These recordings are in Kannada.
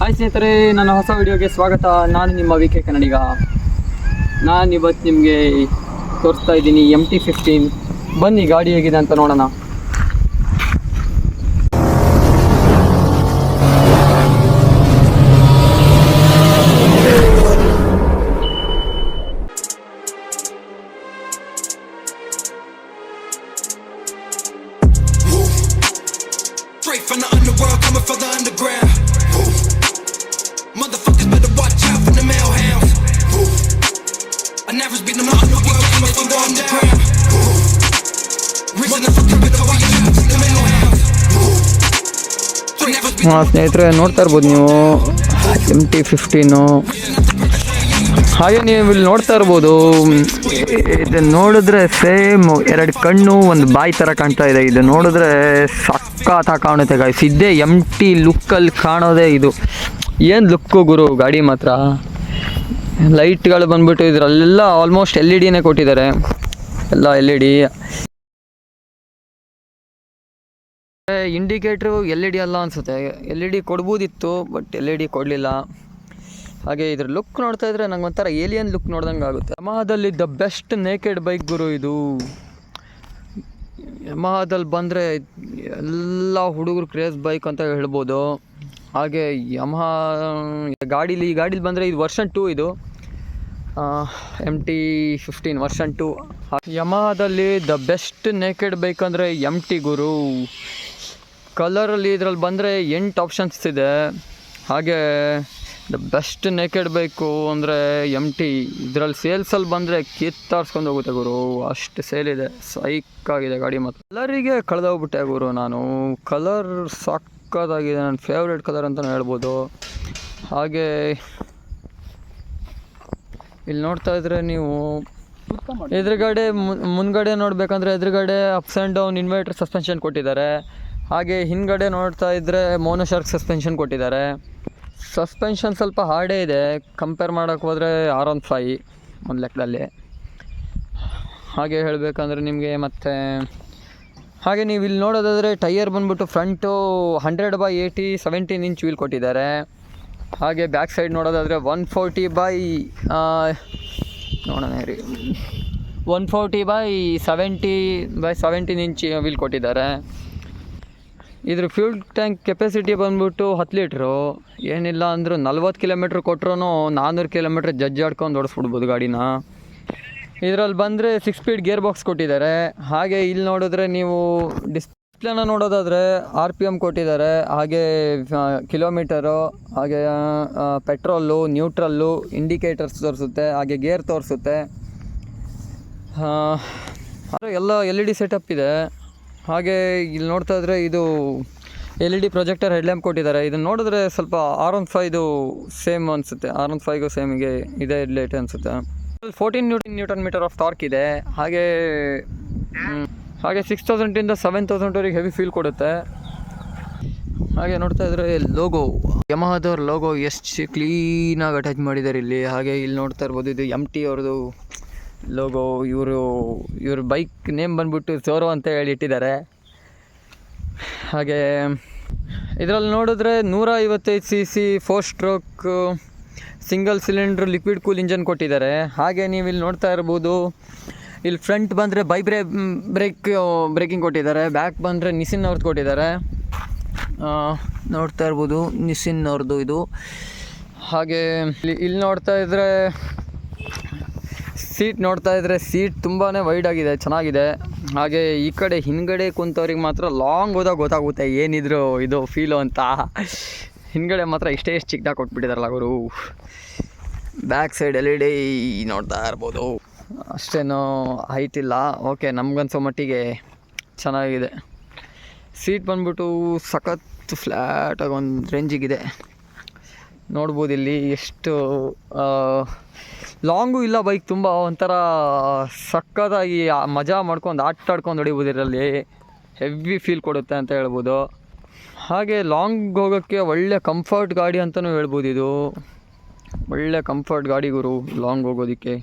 ಹಾಯ್ ಸ್ನೇಹಿತರೆ, ನನ್ನ ಹೊಸ ವಿಡಿಯೋಗೆ ಸ್ವಾಗತ. ನಾನು ನಿಮ್ಮ ವಿ ಕೆ ಕನ್ನಡಿಗ. ನಾನು ಇವತ್ತು ನಿಮಗೆ ತೋರಿಸ್ತಾ ಇದ್ದೀನಿ MT-15. ಬನ್ನಿ ಗಾಡಿ ಹೇಗಿದೆ ಅಂತ ನೋಡೋಣ. Straight from the underworld, coming from the underground. Motherfuckers better watch out for the male hounds. I never been in the underworld, coming from the underground. Motherfuckers better watch out for the male hounds. ಸ್ನೇಹಿತರೆ, ನೋಡ್ತಾ ಇರ್ಬೋದು ನೀವು MT-15. ಹಾಗೆ ನೀವು ಇಲ್ಲಿ ನೋಡ್ತಾ ಇರ್ಬೋದು, ಇದು ನೋಡಿದ್ರೆ ಸೇಮ್ ಎರಡು ಕಣ್ಣು ಒಂದು ಬಾಯಿ ಥರ ಕಾಣ್ತಾ ಇದೆ. ಇದು ನೋಡಿದ್ರೆ ಸಕ್ಕತ್ತಾಗಿ ಕಾಣುತ್ತೆ ಗಾಯ್ಸ್. ಇದ್ದೇ MT ಲುಕ್ಕಲ್ಲಿ ಕಾಣೋದೇ ಇದು. ಏನು ಲುಕ್ಕು ಗುರು ಗಾಡಿ ಮಾತ್ರ. ಲೈಟ್ಗಳು ಬಂದ್ಬಿಟ್ಟು ಇದರಲ್ಲೆಲ್ಲ ಆಲ್ಮೋಸ್ಟ್ LED ಕೊಟ್ಟಿದ್ದಾರೆ, ಎಲ್ಲ LED. ಇಂಡಿಕೇಟ್ರು LED ಅಲ್ಲ ಅನಿಸುತ್ತೆ. LED ಕೊಡ್ಬೋದಿತ್ತು, ಬಟ್ LED ಕೊಡಲಿಲ್ಲ. ಹಾಗೆ ಇದ್ರ ಲುಕ್ ನೋಡ್ತಾ ಇದ್ರೆ ನಂಗೆ ಒಂಥರ ಏಲಿಯನ್ ಲುಕ್ ನೋಡ್ದಂಗೆ ಆಗುತ್ತೆ. ಯಮಹಾದಲ್ಲಿ ದ ಬೆಸ್ಟ್ ನೇಕೆಡ್ ಬೈಕ್ ಗುರು ಇದು. ಯಮಹಾದಲ್ಲಿ ಬಂದರೆ ಎಲ್ಲ ಹುಡುಗರು ಕ್ರೇಜ್ ಬೈಕ್ ಅಂತ ಹೇಳ್ಬೋದು. ಹಾಗೆ ಯಮಹಾ ಈ ಗಾಡೀಲಿ ಬಂದರೆ ಇದು ವರ್ಷನ್ 2. ಇದು MT-15 ವರ್ಷನ್ 2. ಯಮಹಾದಲ್ಲಿ ದ ಬೆಸ್ಟ್ ನೇಕೆಡ್ ಬೈಕ್ ಅಂದರೆ MT ಗುರು. ಕಲರಲ್ಲಿ ಇದ್ರಲ್ಲಿ ಬಂದರೆ 8 ಆಪ್ಷನ್ಸ್ ಇದೆ. ಹಾಗೆ ದ ಬೆಸ್ಟ್ ನೇಕೆಡ್ ಬೈಕು ಅಂದರೆ MT. ಇದರಲ್ಲಿ ಸೇಲ್ಸಲ್ಲಿ ಬಂದರೆ ಕಿತ್ತಾಡ್ಸ್ಕೊಂಡು ಹೋಗುತ್ತೆ ಗುರು, ಅಷ್ಟು ಸೇಲಿದೆ. ಸೈಕಾಗಿದೆ ಗಾಡಿ. ಮತ್ತು ಕಲರಿಗೆ ಕಳೆದೋಗ್ಬಿಟ್ಟೆ ಗುರು ನಾನು. ಕಲರ್ ಸಕ್ಕತ್ತಾಗಿದೆ, ನನ್ನ ಫೇವ್ರೇಟ್ ಕಲರ್ ಅಂತಲೇ ಹೇಳ್ಬೋದು. ಹಾಗೆ ಇಲ್ಲಿ ನೋಡ್ತಾ ಇದ್ರೆ ನೀವು ಎದುರುಗಡೆ ಮುಂದ್ಗಡೆ ನೋಡಬೇಕಂದ್ರೆ ಎದುರುಗಡೆ ups and down inverter suspension ಕೊಟ್ಟಿದ್ದಾರೆ. ಹಾಗೆ ಹಿಂದ್ಗಡೆ ನೋಡ್ತಾ ಇದ್ದರೆ ಮೋನೋಶಾರ್ಕ್ ಸಸ್ಪೆನ್ಷನ್ ಕೊಟ್ಟಿದ್ದಾರೆ. ಸಸ್ಪೆನ್ಷನ್ ಸ್ವಲ್ಪ ಹಾರ್ಡೇ ಇದೆ ಕಂಪೇರ್ ಮಾಡೋಕ್ಕೆ ಹೋದರೆ R15 ಒಂದು ಲೆಕ್ಕದಲ್ಲಿ. ಹಾಗೆ ಹೇಳಬೇಕಂದ್ರೆ ನಿಮಗೆ ಮತ್ತು ಹಾಗೆ ನೀವು ಇಲ್ಲಿ ನೋಡೋದಾದರೆ ಟೈಯರ್ ಬಂದ್ಬಿಟ್ಟು ಫ್ರಂಟು 100/80 17 ಇಂಚ್ ವೀಲ್ ಕೊಟ್ಟಿದ್ದಾರೆ. ಹಾಗೆ ಬ್ಯಾಕ್ ಸೈಡ್ ನೋಡೋದಾದರೆ 140/17 ಇಂಚ್ ವೀಲ್ ಕೊಟ್ಟಿದ್ದಾರೆ. ಇದ್ರ ಫ್ಯೂಲ್ ಟ್ಯಾಂಕ್ ಕೆಪಾಸಿಟಿ ಬಂದ್ಬಿಟ್ಟು 10 ಲೀಟ್ರು. ಏನಿಲ್ಲ ಅಂದರೂ 40 ಕಿಲೋಮೀಟ್ರ್ ಕೊಟ್ಟರು 400 ಕಿಲೋಮೀಟ್ರ್ ಆಡ್ಕೊಂಡು ಓಡಿಸ್ಬಿಡ್ಬೋದು ಗಾಡಿನ. ಇದರಲ್ಲಿ ಬಂದರೆ 6 ಸ್ಪೀಡ್ ಗೇರ್ ಬಾಕ್ಸ್ ಕೊಟ್ಟಿದ್ದಾರೆ. ಹಾಗೆ ಇಲ್ಲಿ ನೋಡಿದ್ರೆ ನೀವು ಡಿಸ್ಪ್ಲೇನ ನೋಡೋದಾದರೆ RPM ಕೊಟ್ಟಿದ್ದಾರೆ. ಹಾಗೆ ಕಿಲೋಮೀಟರು, ಹಾಗೆ ಪೆಟ್ರೋಲು, ನ್ಯೂಟ್ರಲ್ಲು, ಇಂಡಿಕೇಟರ್ಸ್ ತೋರಿಸುತ್ತೆ. ಹಾಗೆ ಗೇರ್ ತೋರಿಸುತ್ತೆ. ಎಲ್ಲ LED ಸೆಟಪ್ ಇದೆ. ಹಾಗೆ ಇಲ್ಲಿ ನೋಡ್ತಾ ಇದ್ರೆ ಇದು LED ಪ್ರೊಜೆಕ್ಟರ್ ಹೆಡ್ಲ್ಯಾಂಪ್ ಕೊಟ್ಟಿದ್ದಾರೆ. ಇದನ್ನು ನೋಡಿದ್ರೆ ಸ್ವಲ್ಪ R15 ಸೇಮ್ ಅನಿಸುತ್ತೆ. R15 ಸೇಮಿಗೆ ಇದೇ ಹೆಡ್ಲೈಟ್ ಅನಿಸುತ್ತೆ. 14 ನ್ಯೂಟನ್ ಮೀಟರ್ ಆಫ್ ಟಾರ್ಕ್ ಇದೆ. ಹಾಗೆ 6000 7000 ಹೆವಿ ಫೀಲ್ ಕೊಡುತ್ತೆ. ಹಾಗೆ ನೋಡ್ತಾ ಇದ್ರೆ ಲೋಗೋ, ಯಮಹಾದವ್ರ ಲೋಗೋ ಎಷ್ಟು ಕ್ಲೀನಾಗಿ ಅಟ್ಯಾಚ್ ಮಾಡಿದ್ದಾರೆ ಇಲ್ಲಿ. ಹಾಗೆ ಇಲ್ಲಿ ನೋಡ್ತಾ ಇರ್ಬೋದು, ಇದು MT ಅವ್ರದ್ದು ಲೋಗೋ. ಇವ್ರ ಬೈಕ್ ನೇಮ್ ಬಂದ್ಬಿಟ್ಟು ಸೋರೋ ಅಂತ ಹೇಳಿ ಇಟ್ಟಿದ್ದಾರೆ. ಹಾಗೆ ಇದರಲ್ಲಿ ನೋಡಿದ್ರೆ 155 cc 4 stroke single cylinder liquid cool engine ಕೊಟ್ಟಿದ್ದಾರೆ. ಹಾಗೆ ನೀವು ಇಲ್ಲಿ ನೋಡ್ತಾ ಇರ್ಬೋದು, ಇಲ್ಲಿ ಫ್ರಂಟ್ ಬಂದರೆ ಬ್ರೇಕಿಂಗ್ ಕೊಟ್ಟಿದ್ದಾರೆ. ಬ್ಯಾಕ್ ಬಂದರೆ ನಿಸಿನ್ ಅವ್ರದ್ದು ಕೊಟ್ಟಿದ್ದಾರೆ. ನೋಡ್ತಾ ಇರ್ಬೋದು ನಿಸಿನ್ ಅವ್ರದ್ದು ಇದು. ಹಾಗೆ ಇಲ್ಲಿ ನೋಡ್ತಾ ಇದ್ದರೆ ಸೀಟ್ ತುಂಬಾ ವೈಡ್ ಆಗಿದೆ, ಚೆನ್ನಾಗಿದೆ. ಹಾಗೆ ಈ ಕಡೆ ಹಿಂದ್ಗಡೆ ಕುಂತವ್ರಿಗೆ ಮಾತ್ರ ಲಾಂಗ್ ಹೋದಾಗ ಗೊತ್ತಾಗುತ್ತೆ ಏನಿದ್ರು ಇದು ಫೀಲು ಅಂತ. ಹಿಂದ್ಗಡೆ ಮಾತ್ರ ಎಷ್ಟು ಚಿಕ್ಕದಾಗಿ ಕೊಟ್ಬಿಟ್ಟಿದಾರಲ್ಲ ಅವರು. ಬ್ಯಾಕ್ ಸೈಡ್ LED ನೋಡ್ತಾ ಇರ್ಬೋದು, ಅಷ್ಟೇನು ಹೈಟ್ ಇಲ್ಲ. ಓಕೆ, ನಮ್ಗನ್ಸೋ ಮಟ್ಟಿಗೆ ಚೆನ್ನಾಗಿದೆ. ಸೀಟ್ ಬಂದ್ಬಿಟ್ಟು ಸಖತ್ ಫ್ಲ್ಯಾಟಾಗಿ ಒಂದು ರೇಂಜಿಗಿದೆ. ನೋಡ್ಬೋದು ಇಲ್ಲಿ ಎಷ್ಟು ಲಾಂಗು ಇಲ್ಲ ಬೈಕ್. ತುಂಬ ಒಂಥರ ಸಕ್ಕತ್ತಾಗಿ ಮಜಾ ಮಾಡ್ಕೊಂಡು ಆಟಾಡ್ಕೊಂಡು ಹೊಡಿಬೋದು. ಇದರಲ್ಲಿ ಹೆವಿ ಫೀಲ್ ಕೊಡುತ್ತೆ ಅಂತ ಹೇಳ್ಬೋದು. ಹಾಗೆ ಲಾಂಗ್ ಹೋಗೋಕ್ಕೆ ಒಳ್ಳೆ ಕಂಫರ್ಟ್ ಗಾಡಿ ಅಂತಲೂ ಹೇಳ್ಬೋದು. ಇದು ಒಳ್ಳೆ ಕಂಫರ್ಟ್ ಗಾಡಿ ಗುರು ಲಾಂಗ್ ಹೋಗೋದಕ್ಕೆ.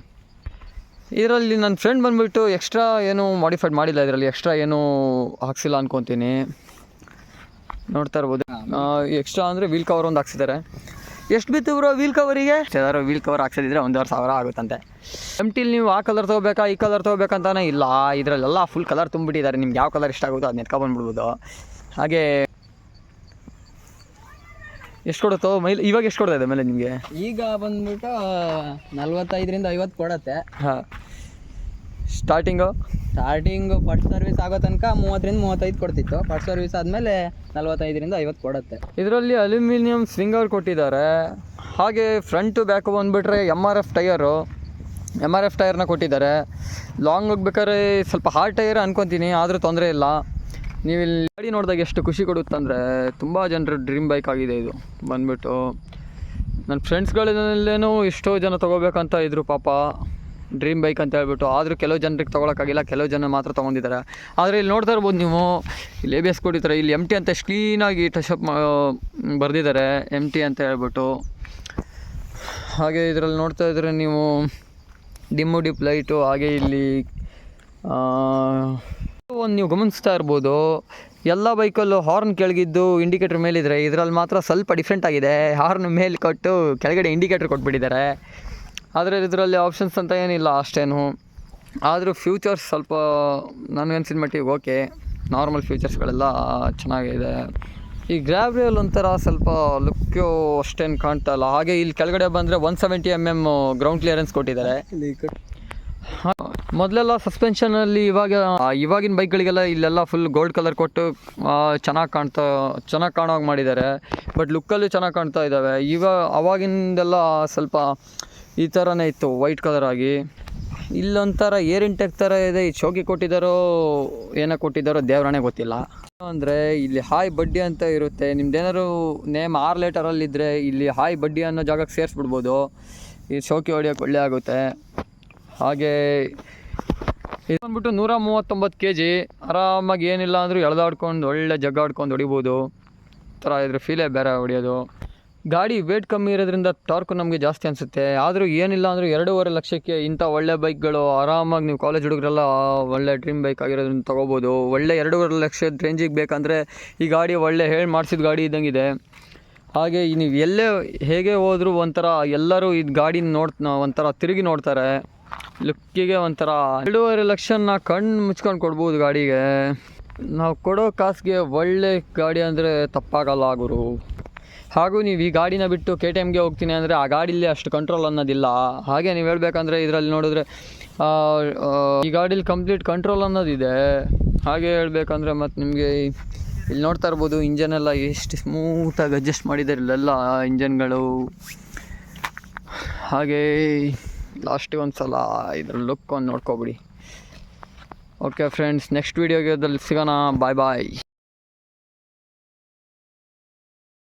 ಇದರಲ್ಲಿ ನನ್ನ ಫ್ರೆಂಡ್ ಬಂದುಬಿಟ್ಟು ಎಕ್ಸ್ಟ್ರಾ ಏನೂ ಮಾಡಿಫೈಡ್ ಮಾಡಿಲ್ಲ. ಇದರಲ್ಲಿ ಎಕ್ಸ್ಟ್ರಾ ಏನೂ ಹಾಕ್ಸಿಲ್ಲ ಅಂದ್ಕೊತೀನಿ. ನೋಡ್ತಾ ಇರ್ಬೋದು. ಎಕ್ಸ್ಟ್ರಾ ಅಂದರೆ ವೀಲ್ ಕವರ್ ಒಂದು ಹಾಕ್ಸಿದ್ದಾರೆ. ಎಷ್ಟು ಬಿತ್ತು ಬ್ರೋ ವೀಲ್ ಕವರಿಗೆ? ಯಾರು ವೀಲ್ ಕವರ್ ಹಾಕ್ಸಿದ್ರೆ 1,500 ಆಗುತ್ತಂತೆ. MTಲಿ ನೀವು ಆ ಕಲರ್ ತೊಗೋಬೇಕಾ ಈ ಕಲರ್ ತೊಗೋಬೇಕಂತಾನೆ ಇಲ್ಲ, ಇದರಲ್ಲೆಲ್ಲ ಫುಲ್ ಕಲರ್ ತುಂಬಿಟ್ಟಿದ್ದಾರೆ. ನಿಮ್ಗೆ ಯಾವ ಕಲರ್ ಇಷ್ಟ ಆಗುತ್ತೋ ಅದನ್ನ ಎತ್ಕೊಬಂದ್ಬಿಡ್ಬೋದು. ಹಾಗೆ ಎಷ್ಟು ಕೊಡುತ್ತೋ ಇವಾಗ ಎಷ್ಟು ಕೊಡ್ತಾ ಇದೆ ಮೇಲೆ ನಿಮಗೆ? ಈಗ ಬಂದ್ಬಿಟ್ಟು 45ರಿಂದ 50 ಕೊಡುತ್ತೆ. ಹಾಂ, ಸ್ಟಾರ್ಟಿಂಗು ಫಸ್ಟ್ ಸರ್ವಿಸ್ ಆಗೋ ತನಕ 30ರಿಂದ 35 ಕೊಡ್ತಿತ್ತು. ಫಸ್ಟ್ ಸರ್ವಿಸ್ ಆದಮೇಲೆ 45ರಿಂದ 50 ಕೊಡುತ್ತೆ. ಇದರಲ್ಲಿ ಅಲ್ಯೂಮಿನಿಯಂ ಸ್ವಿಂಗರ್ ಕೊಟ್ಟಿದ್ದಾರೆ. ಹಾಗೆ ಫ್ರಂಟು ಬ್ಯಾಕು ಬಂದುಬಿಟ್ರೆ MRF ಟೈರ್ನ ಕೊಟ್ಟಿದ್ದಾರೆ. ಲಾಂಗ್ ಹೋಗ್ಬೇಕಾದ್ರೆ ಸ್ವಲ್ಪ ಹಾರ್ಡ್ ಟೈರ್ ಅನ್ಕೊತೀನಿ, ಆದರೂ ತೊಂದರೆ ಇಲ್ಲ. ನೀವು ಇಲ್ಲಿ ಗಾಡಿ ನೋಡಿದಾಗ ಎಷ್ಟು ಖುಷಿ ಕೊಡುತ್ತಂದರೆ, ತುಂಬ ಜನರ ಡ್ರೀಮ್ ಬೈಕ್ ಆಗಿದೆ ಇದು ಬಂದುಬಿಟ್ಟು. ನನ್ನ ಫ್ರೆಂಡ್ಸ್ಗಳಲ್ಲೇನೋ ಎಷ್ಟೋ ಜನ ತೊಗೋಬೇಕಂತ ಇದ್ರು ಪಾಪ, ಡ್ರೀಮ್ ಬೈಕ್ ಅಂತ ಹೇಳ್ಬಿಟ್ಟು. ಆದರೂ ಕೆಲವು ಜನರಿಗೆ ತೊಗೊಳಕ್ಕಾಗಿಲ್ಲ, ಕೆಲವು ಜನ ಮಾತ್ರ ತೊಗೊಂಡಿದ್ದಾರೆ. ಆದರೆ ಇಲ್ಲಿ ನೋಡ್ತಾ ಇರ್ಬೋದು ನೀವು, ಇಲ್ಲಿ ABS ಕೊಟ್ಟಿದ್ದಾರೆ. ಇಲ್ಲಿ MT ಅಂತ ಎಷ್ಟು ಕ್ಲೀನಾಗಿ ಟಚಪ್ ಬರೆದಿದ್ದಾರೆ, MT ಅಂತ ಹೇಳ್ಬಿಟ್ಟು. ಹಾಗೆ ಇದರಲ್ಲಿ ನೋಡ್ತಾ ಇದ್ದರೆ ನೀವು ಡಿಪ್ ಲೈಟು. ಹಾಗೆ ಇಲ್ಲಿ ಒಂದು ನೀವು ಗಮನಿಸ್ತಾ ಇರ್ಬೋದು, ಎಲ್ಲ ಬೈಕಲ್ಲೂ ಹಾರ್ನ್ ಕೆಳಗಿದ್ದು ಇಂಡಿಕೇಟ್ರ್ ಮೇಲಿದ್ರೆ, ಇದರಲ್ಲಿ ಮಾತ್ರ ಸ್ವಲ್ಪ ಡಿಫ್ರೆಂಟ್ ಆಗಿದೆ. ಹಾರ್ನ್ ಮೇಲೆ ಕೊಟ್ಟು ಕೆಳಗಡೆ ಇಂಡಿಕೇಟ್ರ್ ಕೊಟ್ಬಿಟ್ಟಿದ್ದಾರೆ. ಆದರೆ ಇದರಲ್ಲಿ ಆಪ್ಷನ್ಸ್ ಅಂತ ಏನಿಲ್ಲ ಅಷ್ಟೇನು. ಆದರೂ ಫ್ಯೂಚರ್ಸ್ ಸ್ವಲ್ಪ ನನಗನ್ಸಿದ ಮಟ್ಟಿಗೆ ಓಕೆ, ನಾರ್ಮಲ್ ಫ್ಯೂಚರ್ಸ್ಗಳೆಲ್ಲ ಚೆನ್ನಾಗಿದೆ. ಈ ಗ್ರಾಬ್ರಿಯಲ್ ಒಂಥರ ಸ್ವಲ್ಪ ಲುಕ್ಕು ಅಷ್ಟೇನು ಕಾಣ್ತಾ ಇಲ್ಲ. ಹಾಗೆ ಇಲ್ಲಿ ಕೆಳಗಡೆ ಬಂದರೆ 170 mm ಗ್ರೌಂಡ್ ಕ್ಲಿಯರೆನ್ಸ್ ಕೊಟ್ಟಿದ್ದಾರೆ. ಮೊದಲೆಲ್ಲ ಸಸ್ಪೆನ್ಷನಲ್ಲಿ ಇವಾಗಿನ ಬೈಕ್ಗಳಿಗೆಲ್ಲ ಇಲ್ಲೆಲ್ಲ ಫುಲ್ ಗೋಲ್ಡ್ ಕಲರ್ ಕೊಟ್ಟು ಚೆನ್ನಾಗಿ ಕಾಣೋಗಿ ಮಾಡಿದ್ದಾರೆ. ಬಟ್ ಲುಕ್ಕಲ್ಲಿ ಚೆನ್ನಾಗಿ ಕಾಣ್ತಾ ಇದ್ದಾವೆ. ಅವಾಗಿಂದೆಲ್ಲ ಸ್ವಲ್ಪ ಈ ಥರನೇ ಇತ್ತು, ವೈಟ್ ಕಲರ್ ಆಗಿ. ಇಲ್ಲೊಂಥರ ಏರ್ ಇಂಟೆಕ್ ಥರ ಇದೆ. ಈ ಶೋಕಿ ಕೊಟ್ಟಿದ್ದಾರೋ ಏನೋ ಕೊಟ್ಟಿದ್ದಾರೋ ದೇವ್ರಣೆ ಗೊತ್ತಿಲ್ಲ. ಅಂದರೆ ಇಲ್ಲಿ ಹಾಯ್ ಬಡ್ಡಿ ಅಂತ ಇರುತ್ತೆ. ನಿಮ್ದೇನಾದ್ರು ನೇಮ್ 6 ಲೆಟರಲ್ಲಿದ್ದರೆ ಇಲ್ಲಿ ಹಾಯ್ ಬಡ್ಡಿ ಅನ್ನೋ ಜಾಗಕ್ಕೆ ಸೇರಿಸ್ಬಿಡ್ಬೋದು. ಈ ಶೋಕಿ ಹೊಡಿಯೋಕ್ಕೆ ಒಳ್ಳೆ ಆಗುತ್ತೆ. ಹಾಗೆ ಇದು ಬಂದ್ಬಿಟ್ಟು 139 kg. ಆರಾಮಾಗಿ ಏನಿಲ್ಲ ಅಂದರೂ ಎಳೆದಾಡ್ಕೊಂಡು ಒಳ್ಳೆ ಜಗ್ಗಾಡ್ಕೊಂಡು ಹೊಡಿಬೋದು. ಥರ ಇದ್ರ ಫೀಲೇ ಬೇರೆ ಹೊಡಿಯೋದು. ಗಾಡಿ ವೇಟ್ ಕಮ್ಮಿ ಇರೋದ್ರಿಂದ ಟಾರ್ಕು ನಮಗೆ ಜಾಸ್ತಿ ಅನಿಸುತ್ತೆ. ಆದರೂ ಏನಿಲ್ಲ ಅಂದರೂ 2.5 ಲಕ್ಷಕ್ಕೆ ಇಂಥ ಒಳ್ಳೆ ಬೈಕ್ಗಳು ಆರಾಮಾಗಿ ನೀವು ಕಾಲೇಜ್ ಹುಡುಗರೆಲ್ಲ ಒಳ್ಳೆ ಡ್ರೀಮ್ ಬೈಕ್ ಆಗಿರೋದ್ರಿಂದ ತೊಗೋಬೋದು. ಒಳ್ಳೆ 2.5 ಲಕ್ಷದ ರೇಂಜಿಗೆ ಬೇಕಂದರೆ ಈ ಗಾಡಿ ಒಳ್ಳೆ ಮಾಡಿಸಿದ ಗಾಡಿ ಇದ್ದಂಗಿದೆ. ಹಾಗೆ ನೀವು ಎಲ್ಲೇ ಹೇಗೆ ಹೋದರೂ ಒಂಥರ ಎಲ್ಲರೂ ಇದು ಗಾಡಿನ ಒಂಥರ ತಿರುಗಿ ನೋಡ್ತಾರೆ. ಲುಕ್ಕಿಗೆ ಒಂಥರ 2.5 ಲಕ್ಷನ ಕಣ್ಣು ಮುಚ್ಕೊಂಡು ಕೊಡ್ಬೋದು ಗಾಡಿಗೆ. ನಾವು ಕೊಡೋ ಕಾಸಿಗೆ ಒಳ್ಳೆ ಗಾಡಿ ಅಂದರೆ ತಪ್ಪಾಗಲ್ಲ ಗುರು. ಹಾಗೂ ನೀವು ಈ ಗಾಡಿನ ಬಿಟ್ಟು KTMಗೆ ಹೋಗ್ತೀನಿ ಅಂದರೆ ಆ ಗಾಡೀಲಿ ಅಷ್ಟು ಕಂಟ್ರೋಲ್ ಅನ್ನೋದಿಲ್ಲ. ಹಾಗೆ ನೀವು ಹೇಳ್ಬೇಕಂದ್ರೆ ಇದರಲ್ಲಿ ನೋಡಿದ್ರೆ ಈ ಗಾಡೀಲಿ ಕಂಪ್ಲೀಟ್ ಕಂಟ್ರೋಲ್ ಅನ್ನೋದಿದೆ. ಹಾಗೆ ಹೇಳ್ಬೇಕಂದ್ರೆ ಮತ್ತು ನಿಮಗೆ ಇಲ್ಲಿ ನೋಡ್ತಾ ಇರ್ಬೋದು, ಇಂಜನೆಲ್ಲ ಎಷ್ಟು ಸ್ಮೂತಾಗಿ ಅಡ್ಜಸ್ಟ್ ಮಾಡಿದ್ದಾರೆ ಇಲ್ಲೆಲ್ಲ ಇಂಜನ್ಗಳು. ಹಾಗೆ ಲಾಸ್ಟಿಗೆ ಒಂದು ಸಲ ಇದ್ರ ಲುಕ್ ಒಂದು ನೋಡ್ಕೊಬಿಡಿ. ಓಕೆ ಫ್ರೆಂಡ್ಸ್, ನೆಕ್ಸ್ಟ್ ವೀಡಿಯೋದಲ್ಲಿ ಸಿಗೋಣ. ಬಾಯ್.